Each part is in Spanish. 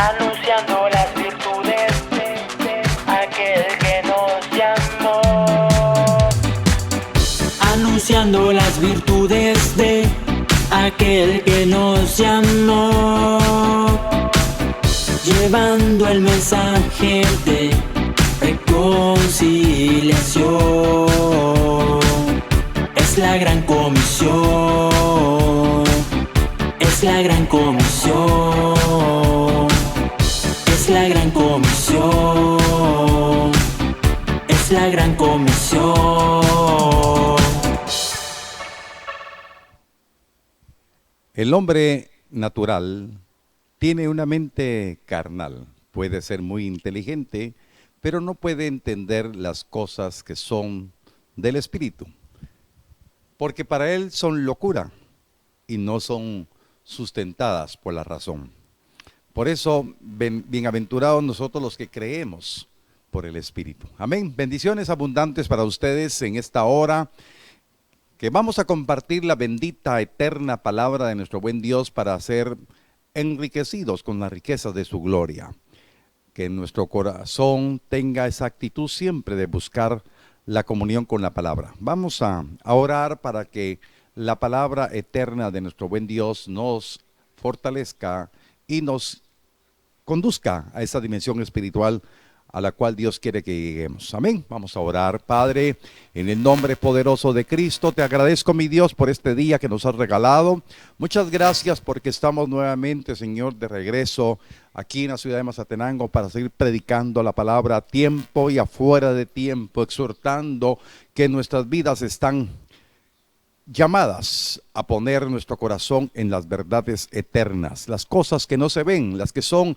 anunciando las virtudes de aquel que nos llamó. Anunciando las virtudes de aquel que nos llamó, llevando el mensaje de reconciliación. Es la gran comisión, es la gran comisión, es la gran comisión, es la gran comisión. El hombre natural tiene una mente carnal, puede ser muy inteligente, pero no puede entender las cosas que son del espíritu, porque para él son locura y no son sustentadas por la razón. Por eso, bienaventurados nosotros los que creemos por el espíritu. Amén. Bendiciones abundantes para ustedes en esta hora, que vamos a compartir la bendita, eterna palabra de nuestro buen Dios para ser enriquecidos con las riquezas de su gloria. Que nuestro corazón tenga esa actitud siempre de buscar la comunión con la palabra. Vamos a orar para que la palabra eterna de nuestro buen Dios nos fortalezca y nos conduzca a esa dimensión espiritual a la cual Dios quiere que lleguemos. Amén. Vamos a orar. Padre, en el nombre poderoso de Cristo, te agradezco, mi Dios, por este día que nos has regalado. Muchas gracias porque estamos nuevamente, Señor, de regreso aquí en la ciudad de Mazatenango para seguir predicando la palabra a tiempo y afuera de tiempo, exhortando que nuestras vidas están llamadas a poner nuestro corazón en las verdades eternas, las cosas que no se ven, las que son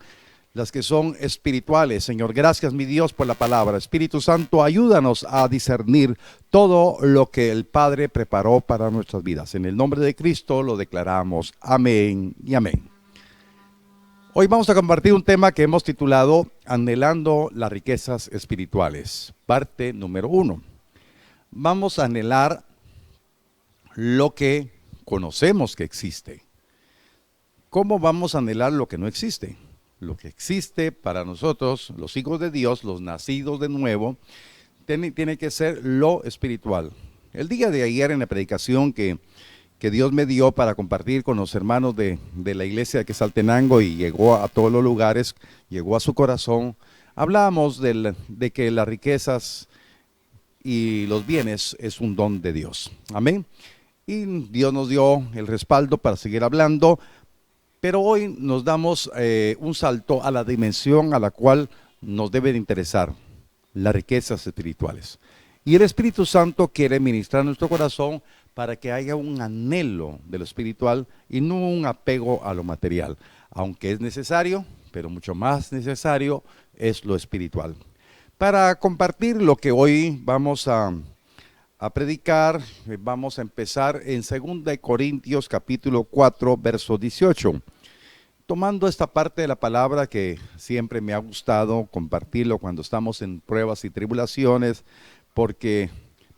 espirituales. Señor, gracias, mi Dios, por la palabra. Espíritu Santo, ayúdanos a discernir todo lo que el Padre preparó para nuestras vidas. En el nombre de Cristo lo declaramos. Amén y amén. Hoy vamos a compartir un tema que hemos titulado Anhelando las riquezas espirituales, parte número 1. Vamos a anhelar lo que conocemos que existe. ¿Cómo vamos a anhelar lo que no existe? Lo que existe para nosotros, los hijos de Dios, los nacidos de nuevo, tiene que ser lo espiritual. El día de ayer, en la predicación que Dios me dio para compartir con los hermanos de la iglesia de Quetzaltenango, y llegó a todos los lugares, llegó a su corazón, hablábamos de que las riquezas y los bienes es un don de Dios. Amén. Y Dios nos dio el respaldo para seguir hablando. Pero hoy nos damos un salto a la dimensión a la cual nos debe de interesar, las riquezas espirituales. Y el Espíritu Santo quiere ministrar nuestro corazón para que haya un anhelo de lo espiritual y no un apego a lo material. Aunque es necesario, pero mucho más necesario es lo espiritual. Para compartir lo que hoy vamos a predicar, vamos a empezar en 2 Corintios capítulo 4, verso 18. Tomando esta parte de la palabra que siempre me ha gustado compartirlo cuando estamos en pruebas y tribulaciones, porque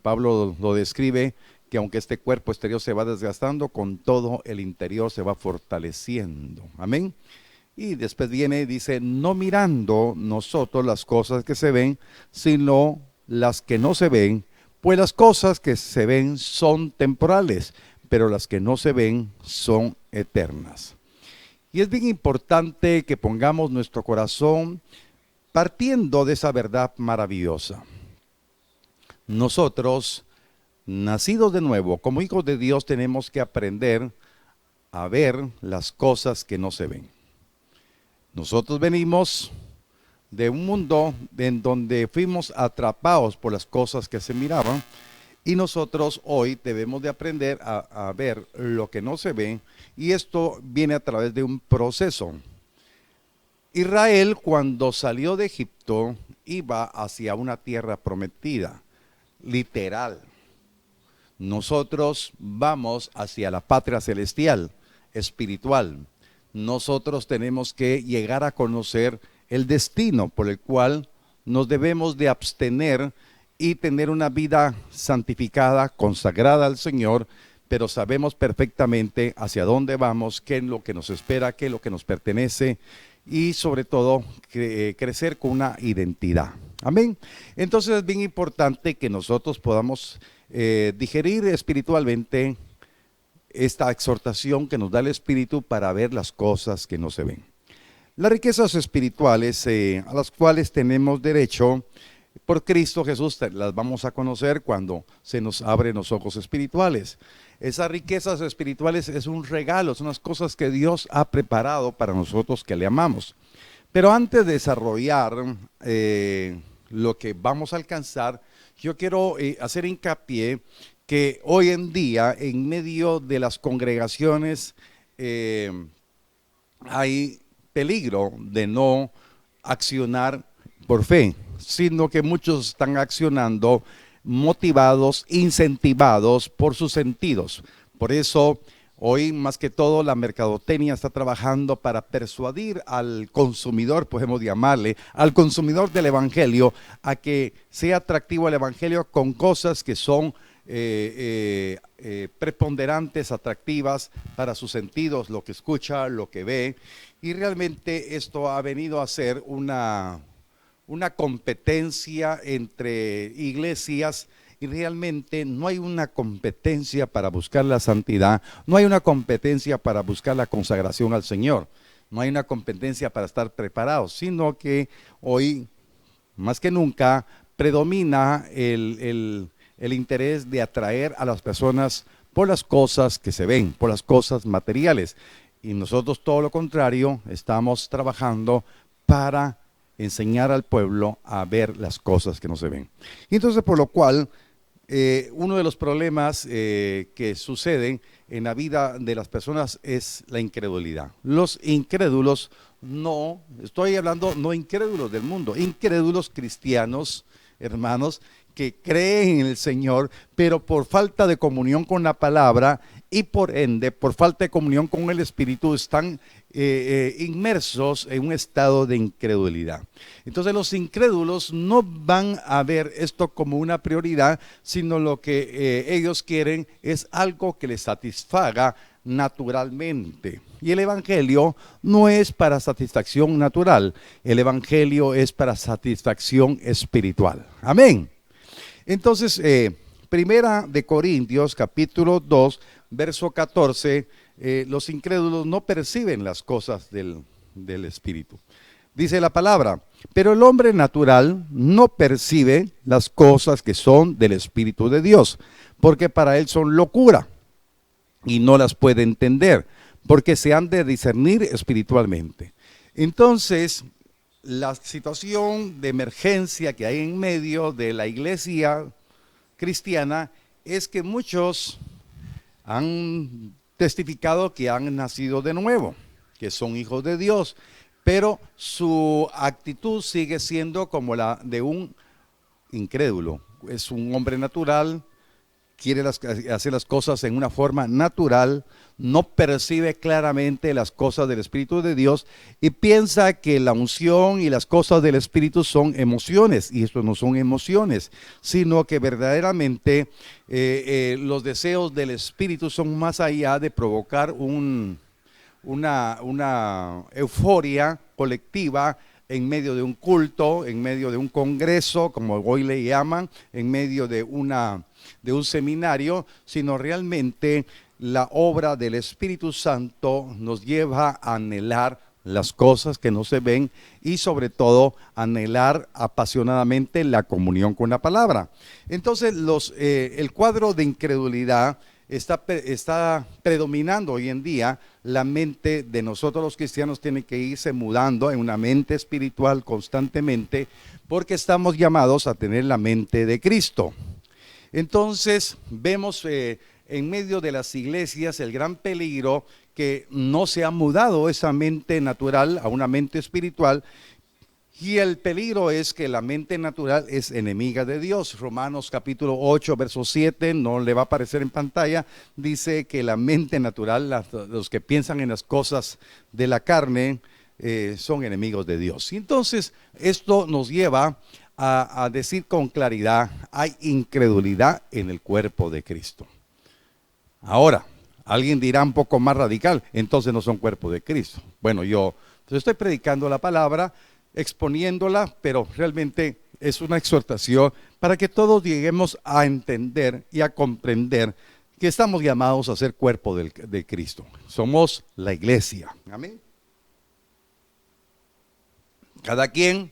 Pablo lo describe que aunque este cuerpo exterior se va desgastando, con todo el interior se va fortaleciendo. Amén. Y después viene y dice, no mirando nosotros las cosas que se ven, sino las que no se ven, pues las cosas que se ven son temporales, pero las que no se ven son eternas. Y es bien importante que pongamos nuestro corazón partiendo de esa verdad maravillosa. Nosotros, nacidos de nuevo, como hijos de Dios, tenemos que aprender a ver las cosas que no se ven. Nosotros venimos de un mundo en donde fuimos atrapados por las cosas que se miraban, y nosotros hoy debemos de aprender a ver lo que no se ve, y esto viene a través de un proceso. Israel, cuando salió de Egipto, iba hacia una tierra prometida, literal. Nosotros vamos hacia la patria celestial, espiritual. Nosotros tenemos que llegar a conocer el destino por el cual nos debemos de abstener y tener una vida santificada, consagrada al Señor, pero sabemos perfectamente hacia dónde vamos, qué es lo que nos espera, qué es lo que nos pertenece, y sobre todo crecer con una identidad. Amén. Entonces es bien importante que nosotros podamos digerir espiritualmente esta exhortación que nos da el Espíritu para ver las cosas que no se ven. Las riquezas espirituales a las cuales tenemos derecho por Cristo Jesús las vamos a conocer cuando se nos abren los ojos espirituales. Esas riquezas espirituales es un regalo, son las cosas que Dios ha preparado para nosotros que le amamos. Pero antes de desarrollar lo que vamos a alcanzar, yo quiero hacer hincapié que hoy en día en medio de las congregaciones hay peligro de no accionar por fe, sino que muchos están accionando motivados, incentivados por sus sentidos. Por eso hoy más que todo la mercadotecnia está trabajando para persuadir al consumidor, podemos llamarle, al consumidor del evangelio, a que sea atractivo el evangelio con cosas que son preponderantes, atractivas para sus sentidos, lo que escucha, lo que ve, y realmente esto ha venido a ser una competencia entre iglesias, y realmente no hay una competencia para buscar la santidad, no hay una competencia para buscar la consagración al Señor, no hay una competencia para estar preparados, sino que hoy, más que nunca, predomina el interés de atraer a las personas por las cosas que se ven, por las cosas materiales. Y nosotros todo lo contrario, estamos trabajando para enseñar al pueblo a ver las cosas que no se ven. Y entonces por lo cual, uno de los problemas que suceden en la vida de las personas es la incredulidad. Los incrédulos, no, estoy hablando no incrédulos del mundo, incrédulos cristianos, hermanos, que creen en el Señor, pero por falta de comunión con la palabra y por ende, por falta de comunión con el Espíritu, están inmersos en un estado de incredulidad. Entonces los incrédulos no van a ver esto como una prioridad, sino lo que ellos quieren es algo que les satisfaga naturalmente. Y el evangelio no es para satisfacción natural, el evangelio es para satisfacción espiritual. Amén. Entonces, Primera de Corintios, capítulo 2, verso 14, los incrédulos no perciben las cosas del Espíritu. Dice la palabra, pero el hombre natural no percibe las cosas que son del Espíritu de Dios, porque para él son locura y no las puede entender, porque se han de discernir espiritualmente. Entonces, la situación de emergencia que hay en medio de la iglesia cristiana es que muchos han testificado que han nacido de nuevo, que son hijos de Dios, pero su actitud sigue siendo como la de un incrédulo. Es un hombre natural, quiere hacer las cosas en una forma natural, no percibe claramente las cosas del Espíritu de Dios y piensa que la unción y las cosas del Espíritu son emociones, y esto no son emociones, sino que verdaderamente los deseos del Espíritu son más allá de provocar una euforia colectiva en medio de un culto, en medio de un congreso, como hoy le llaman, en medio de un seminario, sino realmente la obra del Espíritu Santo nos lleva a anhelar las cosas que no se ven y sobre todo anhelar apasionadamente la comunión con la palabra. Entonces el cuadro de incredulidad está predominando hoy en día. La mente de nosotros los cristianos tiene que irse mudando en una mente espiritual constantemente, porque estamos llamados a tener la mente de Cristo. Entonces vemos en medio de las iglesias el gran peligro que no se ha mudado esa mente natural a una mente espiritual. Y el peligro es que la mente natural es enemiga de Dios. Romanos capítulo 8, verso 7, no le va a aparecer en pantalla, dice que la mente natural, los que piensan en las cosas de la carne, son enemigos de Dios. Y entonces esto nos lleva a decir con claridad, hay incredulidad en el cuerpo de Cristo. Ahora, alguien dirá un poco más radical, entonces no son cuerpo de Cristo. Bueno, yo Entonces estoy predicando la palabra, exponiéndola, pero realmente es una exhortación para que todos lleguemos a entender y a comprender que estamos llamados a ser cuerpo de Cristo. Somos la iglesia. Amén. Cada quien,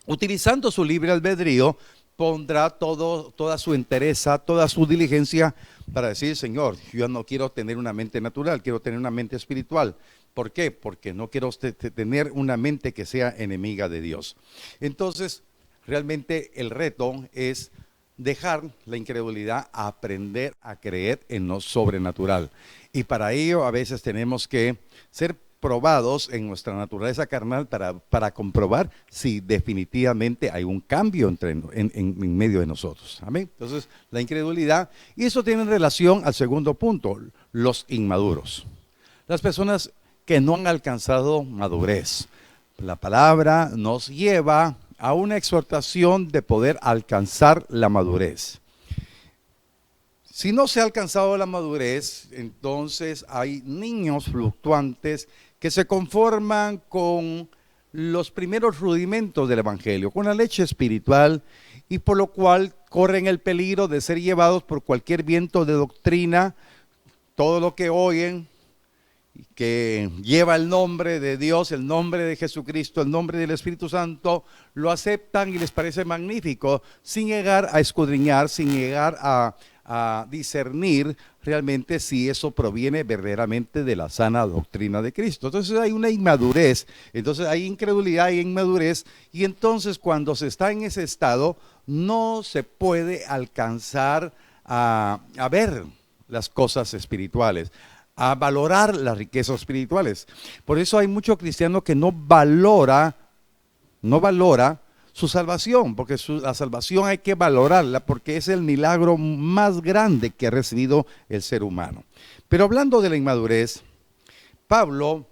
utilizando su libre albedrío, pondrá toda su entereza, toda su diligencia para decir, Señor, yo no quiero tener una mente natural, quiero tener una mente espiritual. ¿Por qué? Porque no quiero tener una mente que sea enemiga de Dios. Entonces, realmente el reto es dejar la incredulidad, aprender a creer en lo sobrenatural. Y para ello a veces tenemos que ser probados en nuestra naturaleza carnal para comprobar si definitivamente hay un cambio en medio de nosotros. Amén. Entonces, la incredulidad, y eso tiene relación al segundo punto, los inmaduros. Las personas que no han alcanzado madurez. La palabra nos lleva a una exhortación de poder alcanzar la madurez. Si no se ha alcanzado la madurez, entonces hay niños fluctuantes que se conforman con los primeros rudimentos del evangelio, con la leche espiritual, y por lo cual corren el peligro de ser llevados por cualquier viento de doctrina. Todo lo que oyen, que lleva el nombre de Dios, el nombre de Jesucristo, el nombre del Espíritu Santo, lo aceptan y les parece magnífico, sin llegar a escudriñar, sin llegar a discernir realmente si eso proviene verdaderamente de la sana doctrina de Cristo. Entonces hay una inmadurez, entonces hay incredulidad y inmadurez, y entonces cuando se está en ese estado no se puede alcanzar a ver las cosas espirituales, a valorar las riquezas espirituales. Por eso hay mucho cristiano que no valora su salvación, porque la salvación hay que valorarla, porque es el milagro más grande que ha recibido el ser humano. Pero hablando de la inmadurez, Pablo,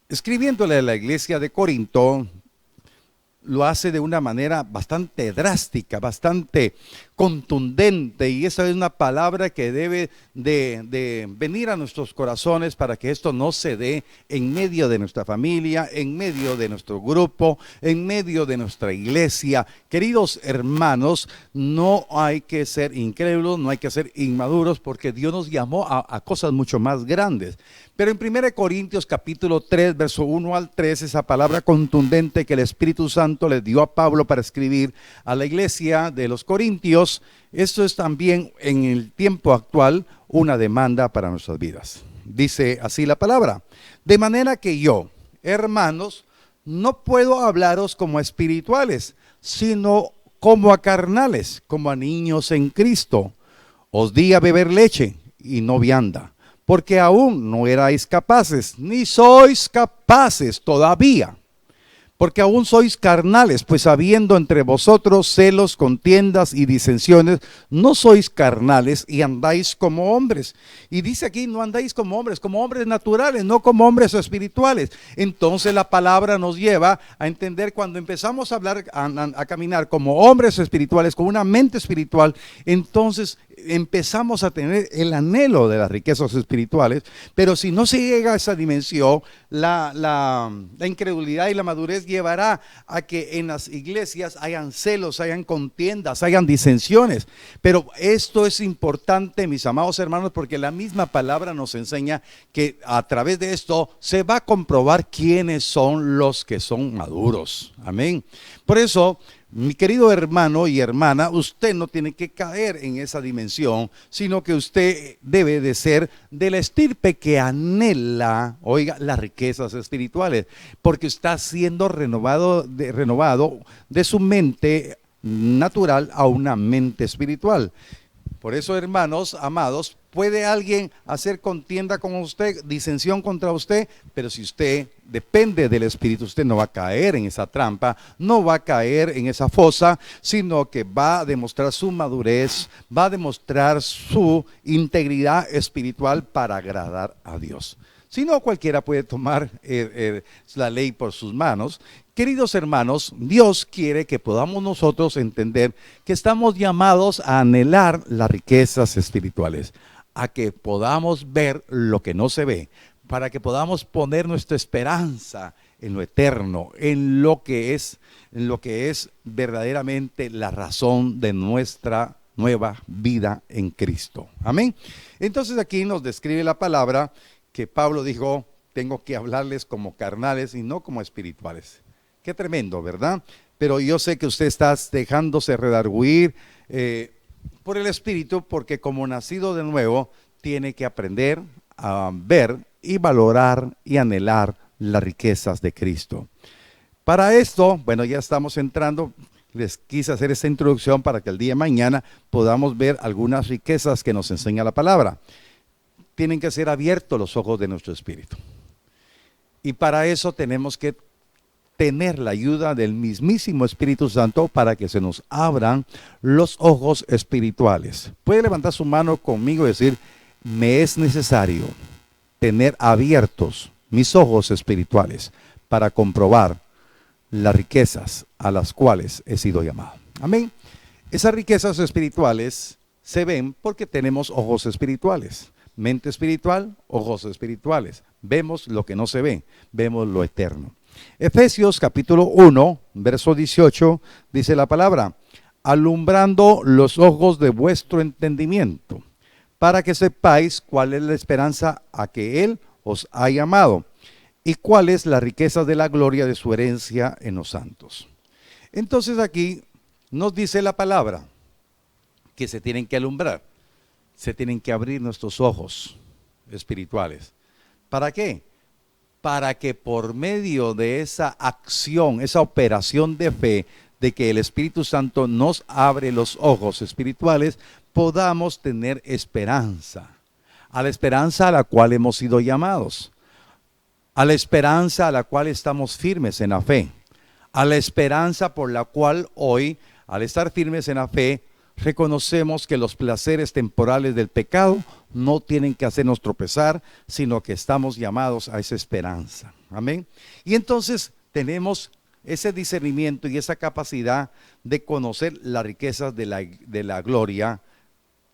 escribiéndole a la iglesia de Corinto, lo hace de una manera bastante drástica, bastante contundente, y esa es una palabra que debe de venir a nuestros corazones para que esto no se dé en medio de nuestra familia, en medio de nuestro grupo, en medio de nuestra iglesia. Queridos hermanos, no hay que ser incrédulos, no hay que ser inmaduros, porque Dios nos llamó a cosas mucho más grandes. Pero en 1 Corintios capítulo 3, verso 1 al 3, esa palabra contundente que el Espíritu Santo le dio a Pablo para escribir a la iglesia de los Corintios, esto es también en el tiempo actual una demanda para nuestras vidas. Dice así la palabra: de manera que yo, hermanos, no puedo hablaros como a espirituales, sino como a carnales, como a niños en Cristo. Os di a beber leche y no vianda, porque aún no erais capaces, ni sois capaces todavía, porque aún sois carnales, pues habiendo entre vosotros celos, contiendas y disensiones, no sois carnales y andáis como hombres. Y dice aquí, no andáis como hombres naturales, no como hombres espirituales. Entonces la palabra nos lleva a entender, cuando empezamos a hablar, a caminar como hombres espirituales, con una mente espiritual, entonces empezamos a tener el anhelo de las riquezas espirituales. Pero si no se llega a esa dimensión, la incredulidad y la madurez llevará a que en las iglesias hayan celos, hayan contiendas, hayan disensiones. Pero esto es importante, mis amados hermanos, porque la misma palabra nos enseña que a través de esto se va a comprobar quiénes son los que son maduros. Amén. Por eso, mi querido hermano y hermana, usted no tiene que caer en esa dimensión, sino que usted debe de ser de la estirpe que anhela, oiga, las riquezas espirituales, porque está siendo renovado de su mente natural a una mente espiritual. Por eso, hermanos amados, puede alguien hacer contienda con usted, disensión contra usted, pero si usted depende del Espíritu, usted no va a caer en esa trampa, no va a caer en esa fosa, sino que va a demostrar su madurez, va a demostrar su integridad espiritual para agradar a Dios. Si no, cualquiera puede tomar la ley por sus manos. Queridos hermanos, Dios quiere que podamos nosotros entender que estamos llamados a anhelar las riquezas espirituales, a que podamos ver lo que no se ve, para que podamos poner nuestra esperanza en lo eterno, en lo que es verdaderamente la razón de nuestra nueva vida en Cristo. Amén. Entonces aquí nos describe la palabra que Pablo dijo: tengo que hablarles como carnales y no como espirituales. Qué tremendo, ¿verdad? Pero yo sé que usted está dejándose redarguir por el Espíritu, porque como nacido de nuevo, tiene que aprender a ver y valorar y anhelar las riquezas de Cristo. Para esto, bueno, ya estamos entrando, les quise hacer esta introducción para que el día de mañana podamos ver algunas riquezas que nos enseña la palabra. Tienen que ser abiertos los ojos de nuestro espíritu. Y para eso tenemos que tener la ayuda del mismísimo Espíritu Santo para que se nos abran los ojos espirituales. Puede levantar su mano conmigo y decir: me es necesario tener abiertos mis ojos espirituales para comprobar las riquezas a las cuales he sido llamado. Amén. Esas riquezas espirituales se ven porque tenemos ojos espirituales. Mente espiritual, ojos espirituales. Vemos lo que no se ve, vemos lo eterno. Efesios capítulo 1, verso 18, dice la palabra: alumbrando los ojos de vuestro entendimiento, para que sepáis cuál es la esperanza a que Él os ha llamado, y cuál es la riqueza de la gloria de su herencia en los santos. Entonces aquí nos dice la palabra que se tienen que alumbrar, se tienen que abrir nuestros ojos espirituales. ¿Para qué? Para que por medio de esa acción, esa operación de fe, de que el Espíritu Santo nos abre los ojos espirituales, podamos tener esperanza, a la esperanza a la cual hemos sido llamados, a la esperanza a la cual estamos firmes en la fe, a la esperanza por la cual hoy, al estar firmes en la fe, reconocemos que los placeres temporales del pecado no tienen que hacernos tropezar, sino que estamos llamados a esa esperanza. Amén. Y entonces tenemos ese discernimiento y esa capacidad de conocer las riquezas de la gloria,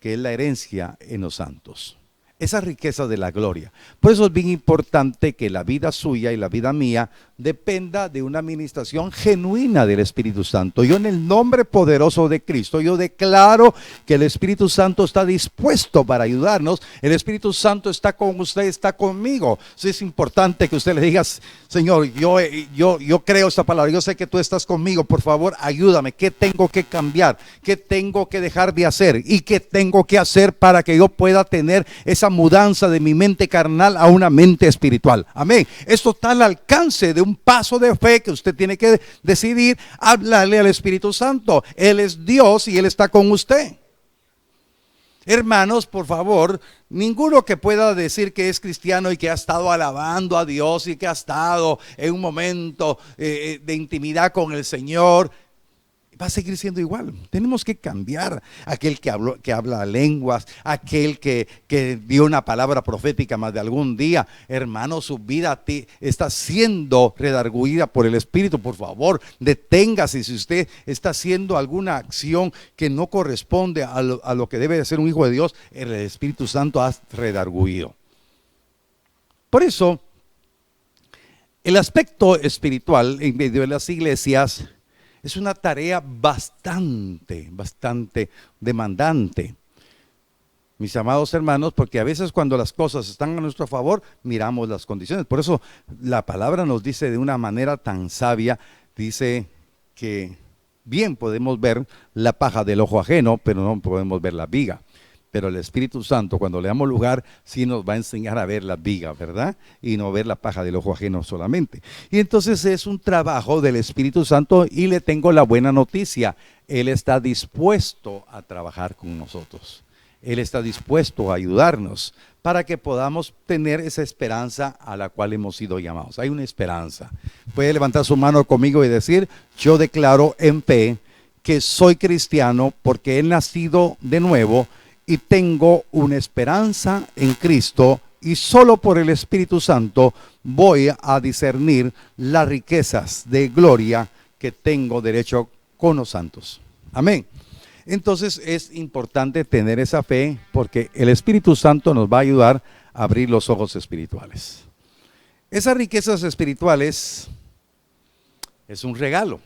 que es la herencia en los santos. Esa riqueza de la gloria. Por eso es bien importante que la vida suya y la vida mía dependa de una administración genuina del Espíritu Santo. Yo, en el nombre poderoso de Cristo, yo declaro que el Espíritu Santo está dispuesto para ayudarnos. El Espíritu Santo está con usted, está conmigo. Sí, es importante que usted le diga: Señor, yo creo esta palabra, yo sé que tú estás conmigo, por favor ayúdame. ¿Qué tengo que cambiar? ¿Qué tengo que dejar de hacer? ¿Y qué tengo que hacer para que yo pueda tener esa mudanza de mi mente carnal a una mente espiritual? Amén. Esto está al alcance de un paso de fe que usted tiene que decidir hablarle al Espíritu Santo. Él es Dios y Él está con usted. Hermanos, por favor, ninguno que pueda decir que es cristiano y que ha estado alabando a Dios y que ha estado en un momento de intimidad con el Señor, va a seguir siendo igual. Tenemos que cambiar. Aquel que habla lenguas, aquel que dio una palabra profética más de algún día, hermano, su vida está siendo redarguida por el Espíritu. Por favor, deténgase. Si usted está haciendo alguna acción que no corresponde a lo que debe de ser un hijo de Dios, el Espíritu Santo ha redarguido. Por eso, el aspecto espiritual en medio de las iglesias es una tarea bastante demandante, mis amados hermanos, porque a veces cuando las cosas están a nuestro favor, miramos las condiciones. Por eso la palabra nos dice de una manera tan sabia, dice que bien podemos ver la paja del ojo ajeno, pero no podemos ver la viga. Pero el Espíritu Santo, cuando le damos lugar, sí nos va a enseñar a ver la viga, ¿verdad? Y no ver la paja del ojo ajeno solamente. Y entonces es un trabajo del Espíritu Santo, y le tengo la buena noticia: Él está dispuesto a trabajar con nosotros. Él está dispuesto a ayudarnos para que podamos tener esa esperanza a la cual hemos sido llamados. Hay una esperanza. Puede levantar su mano conmigo y decir: yo declaro en fe que soy cristiano porque he nacido de nuevo y tengo una esperanza en Cristo, y solo por el Espíritu Santo voy a discernir las riquezas de gloria que tengo derecho con los santos. Amén. Entonces es importante tener esa fe, porque el Espíritu Santo nos va a ayudar a abrir los ojos espirituales. Esas riquezas espirituales es un regalo,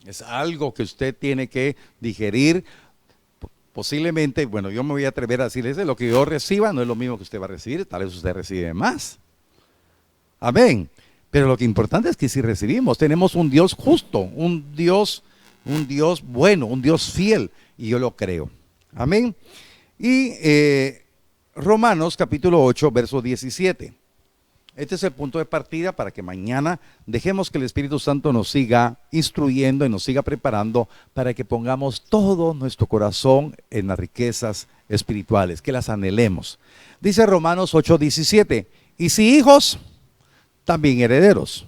es algo que usted tiene que digerir. Posiblemente, bueno, yo me voy a atrever a decirles, lo que yo reciba no es lo mismo que usted va a recibir, tal vez usted recibe más. Amén. Pero lo que importante es que si recibimos, tenemos un Dios justo, un Dios bueno, un Dios fiel, y yo lo creo. Amén. Y Romanos capítulo 8, verso 17. Este es el punto de partida para que mañana dejemos que el Espíritu Santo nos siga instruyendo y nos siga preparando para que pongamos todo nuestro corazón en las riquezas espirituales, que las anhelemos. Dice Romanos 8, 17, y si hijos, también herederos,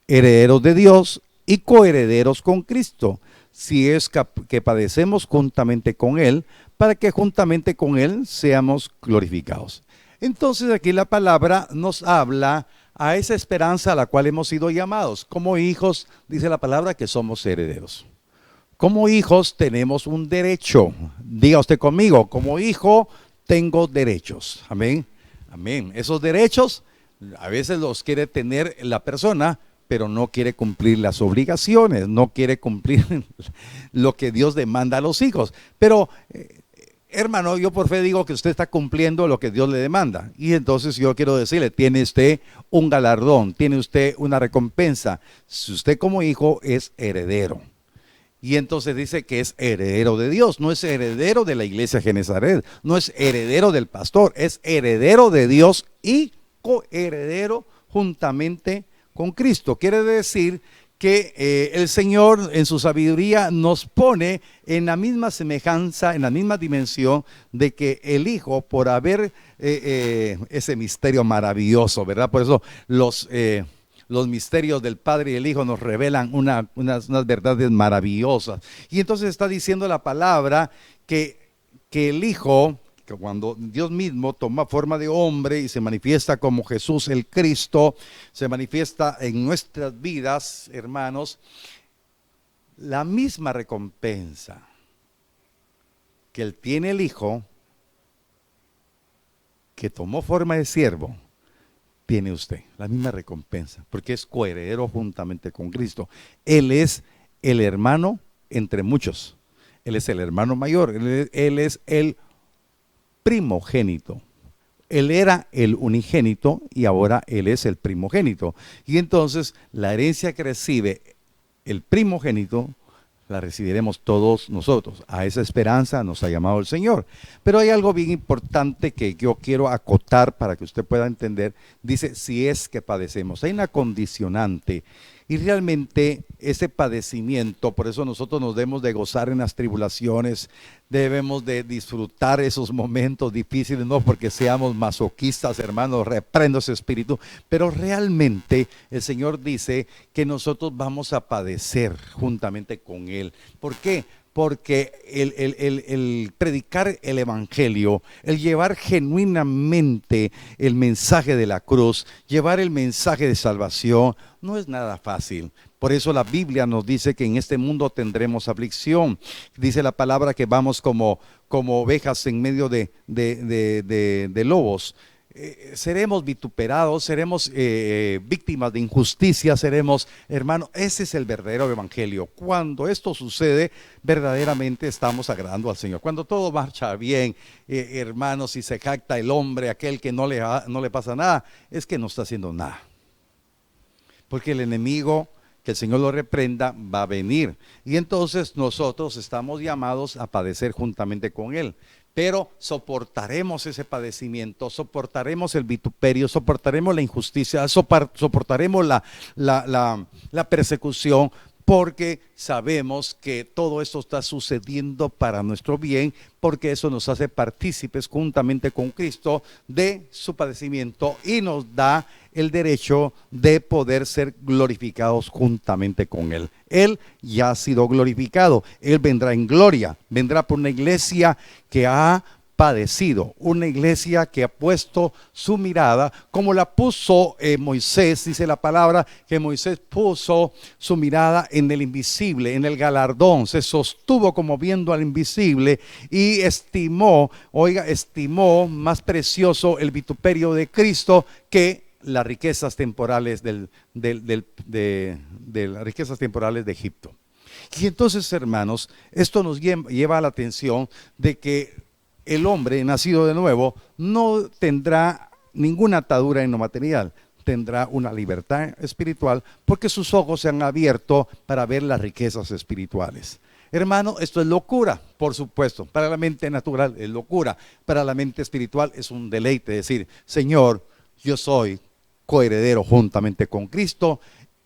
herederos de Dios y coherederos con Cristo, si es que padecemos juntamente con Él, para que juntamente con Él seamos glorificados. Entonces aquí la palabra nos habla a esa esperanza a la cual hemos sido llamados. Como hijos, dice la palabra, que somos herederos. Como hijos tenemos un derecho. Diga usted conmigo, como hijo tengo derechos. Amén. Amén. Esos derechos a veces los quiere tener la persona, pero no quiere cumplir las obligaciones, no quiere cumplir lo que Dios demanda a los hijos. Pero hermano, yo por fe digo que usted está cumpliendo lo que Dios le demanda. Y entonces yo quiero decirle, tiene usted un galardón, tiene usted una recompensa. Si usted como hijo es heredero. Y entonces dice que es heredero de Dios, no es heredero de la iglesia Genesaret, no es heredero del pastor, es heredero de Dios y coheredero juntamente con Cristo. Quiere decir que el Señor en su sabiduría nos pone en la misma semejanza, en la misma dimensión de que el Hijo, por haber ese misterio maravilloso, ¿verdad? Por eso los misterios del Padre y el Hijo nos revelan unas verdades maravillosas. Y entonces está diciendo la palabra que el Hijo, que cuando Dios mismo toma forma de hombre y se manifiesta como Jesús el Cristo, se manifiesta en nuestras vidas, hermanos, la misma recompensa que Él tiene el Hijo, que tomó forma de siervo, tiene usted, la misma recompensa, porque es coheredero juntamente con Cristo. Él es el hermano entre muchos, Él es el hermano mayor, Él es el primogénito. Él era el unigénito y ahora Él es el primogénito. Y entonces la herencia que recibe el primogénito la recibiremos todos nosotros. A esa esperanza nos ha llamado el Señor. Pero hay algo bien importante que yo quiero acotar para que usted pueda entender. Dice, si es que padecemos. Hay una condicionante. Y realmente ese padecimiento, por eso nosotros nos debemos de gozar en las tribulaciones, debemos de disfrutar esos momentos difíciles, no porque seamos masoquistas, hermanos, reprendo ese espíritu, pero realmente el Señor dice que nosotros vamos a padecer juntamente con Él. ¿Por qué? Porque el predicar el evangelio, el llevar genuinamente el mensaje de la cruz, llevar el mensaje de salvación, no es nada fácil. Por eso la Biblia nos dice que en este mundo tendremos aflicción. Dice la palabra que vamos como ovejas en medio de lobos. Seremos vituperados, seremos víctimas de injusticia, seremos, hermano, ese es el verdadero evangelio. Cuando esto sucede, verdaderamente estamos agradando al Señor. Cuando todo marcha bien, hermanos, si se jacta el hombre, aquel que no le pasa nada, es que no está haciendo nada. Porque el enemigo, que el Señor lo reprenda, va a venir. Y entonces nosotros estamos llamados a padecer juntamente con Él. Pero soportaremos ese padecimiento, soportaremos el vituperio, soportaremos la injusticia, soportaremos la persecución, porque sabemos que todo esto está sucediendo para nuestro bien, porque eso nos hace partícipes juntamente con Cristo de su padecimiento y nos da el derecho de poder ser glorificados juntamente con Él. Él ya ha sido glorificado, Él vendrá en gloria, vendrá por una iglesia que ha padecido, una iglesia que ha puesto su mirada como la puso Moisés. Dice la palabra que Moisés puso su mirada en el invisible, en el galardón, se sostuvo como viendo al invisible y estimó más precioso el vituperio de Cristo que las riquezas temporales de las riquezas temporales de Egipto. Y entonces, hermanos, esto nos lleva a la atención de que el hombre nacido de nuevo no tendrá ninguna atadura en lo material, tendrá una libertad espiritual porque sus ojos se han abierto para ver las riquezas espirituales. Hermano, esto es locura, por supuesto. Para la mente natural es locura, para la mente espiritual es un deleite decir: Señor, yo soy coheredero juntamente con Cristo,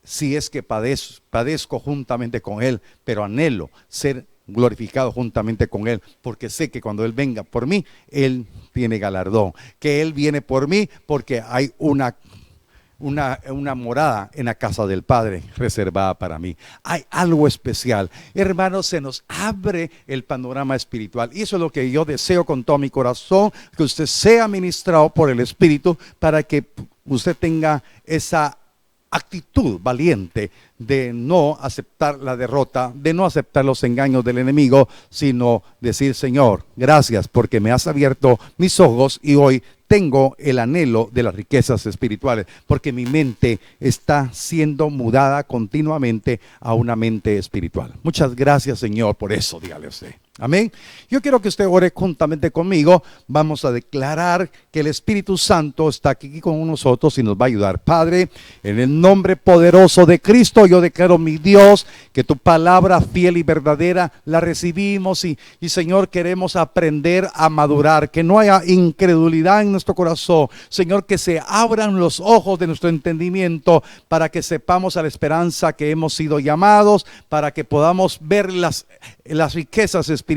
si es que padezco juntamente con Él, pero anhelo ser glorificado juntamente con Él, porque sé que cuando Él venga por mí, Él tiene galardón, que Él viene por mí porque hay una morada en la casa del Padre reservada para mí. Hay algo especial. Hermanos, se nos abre el panorama espiritual, y eso es lo que yo deseo con todo mi corazón, que usted sea ministrado por el Espíritu para que usted tenga esa actitud valiente de no aceptar la derrota, de no aceptar los engaños del enemigo, sino decir: Señor, gracias porque me has abierto mis ojos y hoy tengo el anhelo de las riquezas espirituales, porque mi mente está siendo mudada continuamente a una mente espiritual. Muchas gracias, Señor, por eso, dígale usted. Amén. Yo quiero que usted ore juntamente conmigo. Vamos a declarar que el Espíritu Santo está aquí con nosotros y nos va a ayudar. Padre, en el nombre poderoso de Cristo, yo declaro, mi Dios, que tu palabra fiel y verdadera la recibimos y Señor, queremos aprender a madurar, que no haya incredulidad en nuestro corazón. Señor, que se abran los ojos de nuestro entendimiento para que sepamos a la esperanza que hemos sido llamados, para que podamos ver las riquezas espirituales,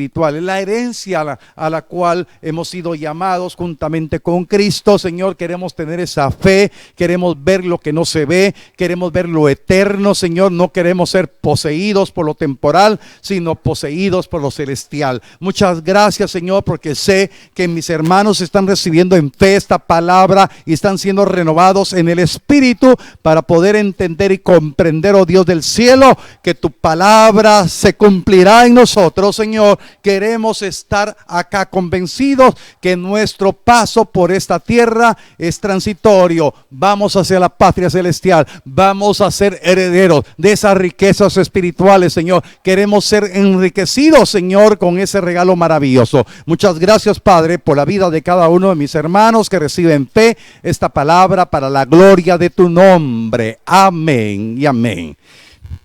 la herencia a la cual hemos sido llamados juntamente con Cristo. Señor, queremos tener esa fe, queremos ver lo que no se ve, queremos ver lo eterno. Señor, no queremos ser poseídos por lo temporal, sino poseídos por lo celestial. Muchas gracias, Señor, porque sé que mis hermanos están recibiendo en fe esta palabra y están siendo renovados en el Espíritu para poder entender y comprender, oh Dios del cielo, que tu palabra se cumplirá en nosotros. Señor, queremos estar acá convencidos que nuestro paso por esta tierra es transitorio. Vamos hacia la patria celestial, vamos a ser herederos de esas riquezas espirituales. Señor, queremos ser enriquecidos, Señor, con ese regalo maravilloso. Muchas gracias, Padre, por la vida de cada uno de mis hermanos que reciben fe esta palabra para la gloria de tu nombre. Amén y amén.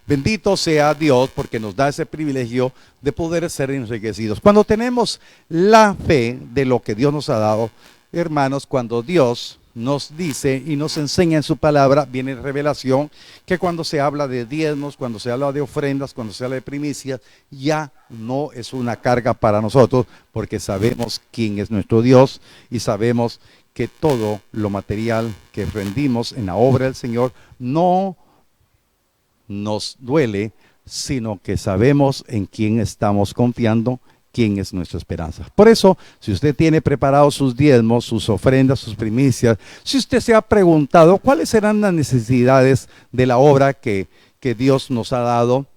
Bendito sea Dios porque nos da ese privilegio de poder ser enriquecidos. Cuando tenemos la fe de lo que Dios nos ha dado, hermanos, cuando Dios nos dice y nos enseña en su palabra, viene revelación, que cuando se habla de diezmos, cuando se habla de ofrendas, cuando se habla de primicias, ya no es una carga para nosotros, porque sabemos quién es nuestro Dios y sabemos que todo lo material que rendimos en la obra del Señor no nos duele, sino que sabemos en quién estamos confiando, quién es nuestra esperanza. Por eso, si usted tiene preparados sus diezmos, sus ofrendas, sus primicias, si usted se ha preguntado cuáles serán las necesidades de la obra que Dios nos ha dado,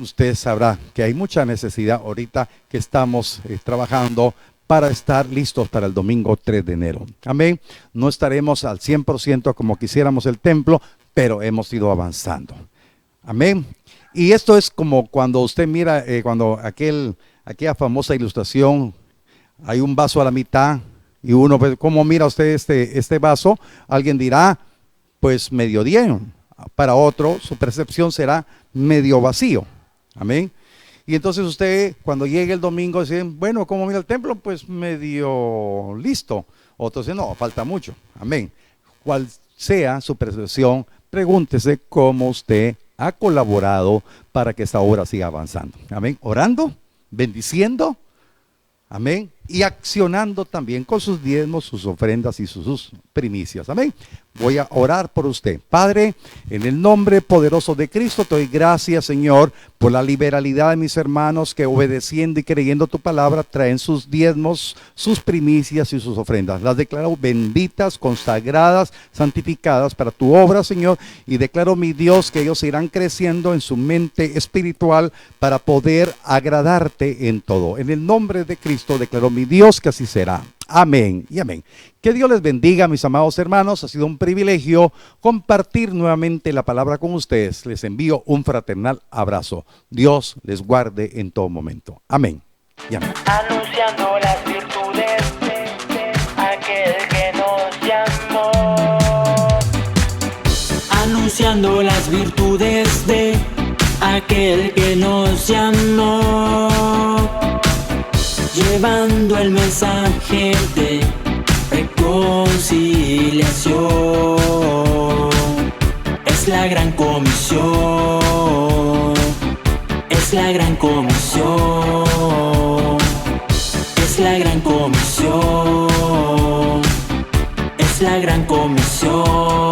usted sabrá que hay mucha necesidad ahorita que estamos trabajando para estar listos para el domingo 3 de enero. Amén. No estaremos al 100% como quisiéramos el templo, pero hemos ido avanzando. Amén. Y esto es como cuando usted mira, cuando aquella famosa ilustración, hay un vaso a la mitad y uno, ¿cómo mira usted este vaso? Alguien dirá, pues medio lleno. Para otro, su percepción será medio vacío. Amén. Y entonces usted, cuando llegue el domingo, dice, bueno, ¿cómo mira el templo? Pues medio listo. Otros dicen, no, falta mucho. Amén. Cual sea su percepción, pregúntese cómo usted ha colaborado para que esta obra siga avanzando. Amén. Orando, bendiciendo, amén, y accionando también con sus diezmos, sus ofrendas y sus primicias. Amén. Voy a orar por usted. Padre, en el nombre poderoso de Cristo, te doy gracias, Señor, por la liberalidad de mis hermanos que obedeciendo y creyendo tu palabra traen sus diezmos, sus primicias y sus ofrendas. Las declaro benditas, consagradas, santificadas para tu obra, Señor, y declaro, mi Dios, que ellos irán creciendo en su mente espiritual para poder agradarte en todo. En el nombre de Cristo declaro, mi Dios, que así será. Amén y amén. Que Dios les bendiga, mis amados hermanos. Ha sido un privilegio compartir nuevamente la palabra con ustedes. Les envío un fraternal abrazo. Dios les guarde en todo momento. Amén y amén. Anunciando las virtudes de aquel que nos llamó. Anunciando las virtudes de aquel que nos llamó. Llevando el mensaje de reconciliación. Es la gran comisión. Es la gran comisión. Es la gran comisión. Es la gran comisión.